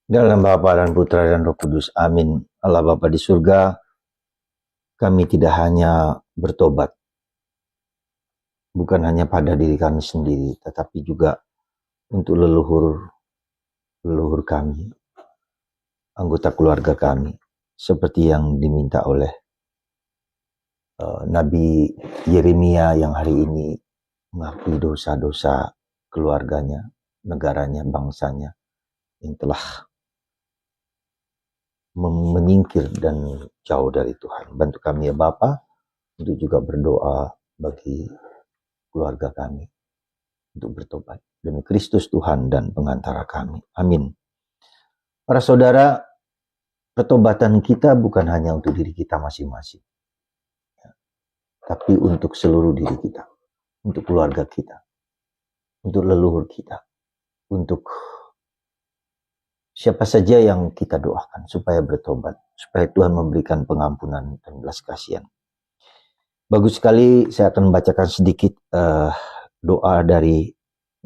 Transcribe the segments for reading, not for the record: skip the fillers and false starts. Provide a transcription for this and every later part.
Dalam Bapa dan Putra dan Roh Kudus. Amin. Allah Bapa di surga, kami tidak hanya bertobat, bukan hanya pada diri kami sendiri, tetapi juga untuk leluhur kami, anggota keluarga kami, seperti yang diminta oleh Nabi Yeremia yang hari ini mengakui dosa-dosa keluarganya, negaranya, bangsanya yang telah menyingkir dan jauh dari Tuhan. Bantu kami ya Bapa untuk juga berdoa bagi keluarga kami untuk bertobat demi Kristus Tuhan dan pengantara kami. Amin. Para saudara, pertobatan kita bukan hanya untuk diri kita masing-masing, tapi untuk seluruh diri kita, untuk keluarga kita, untuk leluhur kita, untuk siapa saja yang kita doakan supaya bertobat, supaya Tuhan memberikan pengampunan dan belas kasihan. Bagus sekali, saya akan membacakan sedikit doa dari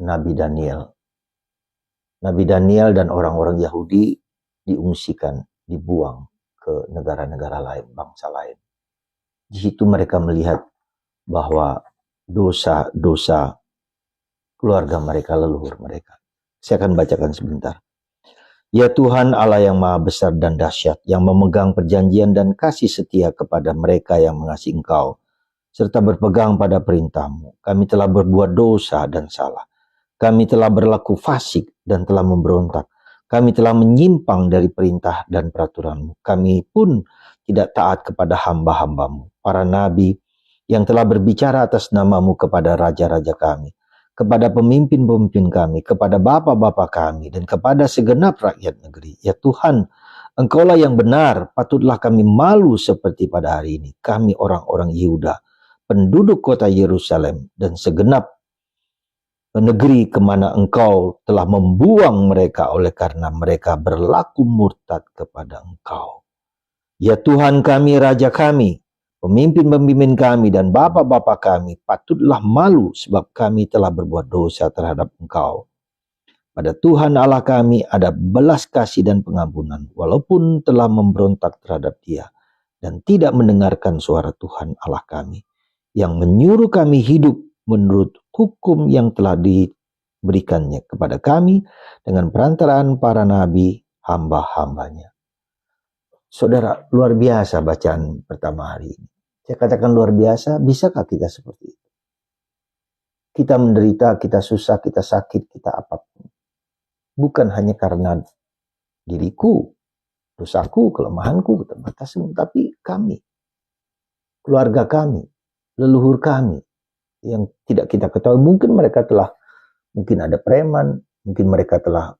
Nabi Daniel. Nabi Daniel dan orang-orang Yahudi diungsikan, dibuang ke negara-negara lain, bangsa lain. Di situ mereka melihat bahwa dosa-dosa keluarga mereka, leluhur mereka. Saya akan bacakan sebentar. Ya Tuhan Allah yang maha besar dan dahsyat, yang memegang perjanjian dan kasih setia kepada mereka yang mengasihi Engkau, serta berpegang pada perintah-Mu. Kami telah berbuat dosa dan salah. Kami telah berlaku fasik dan telah memberontak. Kami telah menyimpang dari perintah dan peraturan-Mu. Kami pun tidak taat kepada hamba-hamba-Mu, para nabi yang telah berbicara atas nama-Mu kepada raja-raja kami, kepada pemimpin-pemimpin kami, kepada bapa-bapa kami, dan kepada segenap rakyat negeri. Ya Tuhan, Engkaulah yang benar, patutlah kami malu seperti pada hari ini. Kami orang-orang Yehuda, penduduk kota Yerusalem, dan segenap negeri kemana Engkau telah membuang mereka oleh karena mereka berlaku murtad kepada Engkau. Ya Tuhan kami, Raja kami, pemimpin-pemimpin kami dan bapa-bapa kami patutlah malu sebab kami telah berbuat dosa terhadap Engkau. Pada Tuhan Allah kami ada belas kasih dan pengampunan walaupun telah memberontak terhadap Dia dan tidak mendengarkan suara Tuhan Allah kami yang menyuruh kami hidup menurut hukum yang telah diberikannya kepada kami dengan perantaraan para nabi hamba-hambanya. Saudara, luar biasa bacaan pertama hari ini. Saya katakan luar biasa, bisakah kita seperti itu? Kita menderita, kita susah, kita sakit, kita apapun. Bukan hanya karena diriku, dosaku, kelemahanku, keterbatasanku, tapi kami, keluarga kami, leluhur kami, yang tidak kita ketahui. Mungkin ada preman, mungkin mereka telah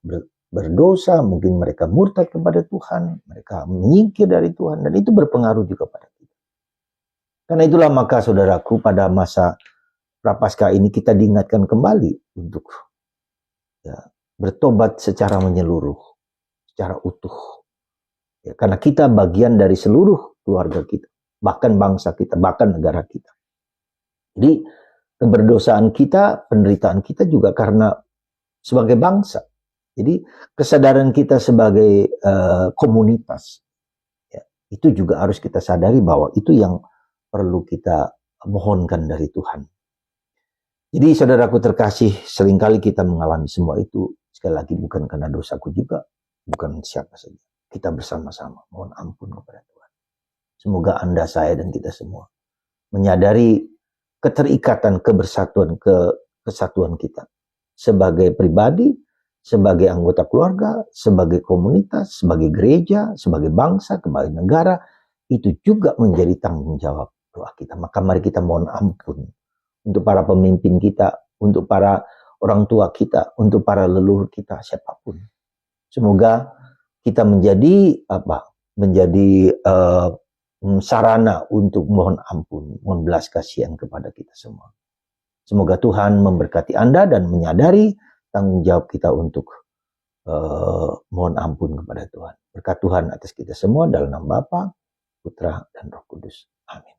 berdosa, mungkin mereka murtad kepada Tuhan, mereka menyingkir dari Tuhan, dan itu berpengaruh juga pada kita. Karena itulah maka saudaraku, pada masa Prapaskah ini kita diingatkan kembali untuk bertobat secara menyeluruh, secara utuh. Ya, karena kita bagian dari seluruh keluarga kita, bahkan bangsa kita, bahkan negara kita. Jadi keberdosaan kita, penderitaan kita juga karena sebagai bangsa. Jadi kesadaran kita sebagai komunitas, ya, itu juga harus kita sadari bahwa itu yang perlu kita mohonkan dari Tuhan. Jadi saudaraku terkasih, seringkali kita mengalami semua itu. Sekali lagi bukan karena dosaku juga, bukan siapa saja. Kita bersama-sama mohon ampun kepada Tuhan. Semoga Anda, saya, dan kita semua menyadari keterikatan, kebersatuan, kesatuan kita sebagai pribadi, sebagai anggota keluarga, sebagai komunitas, sebagai gereja, sebagai bangsa, sebagai negara, itu juga menjadi tanggung jawab doa kita. Maka mari kita mohon ampun untuk para pemimpin kita, untuk para orang tua kita, untuk para leluhur kita, siapapun. Semoga kita menjadi sarana untuk mohon ampun, mohon belas kasihan kepada kita semua. Semoga Tuhan memberkati Anda dan menyadari tanggung jawab kita untuk mohon ampun kepada Tuhan. Berkat Tuhan atas kita semua dalam nama Bapa, Putra, dan Roh Kudus. Amin.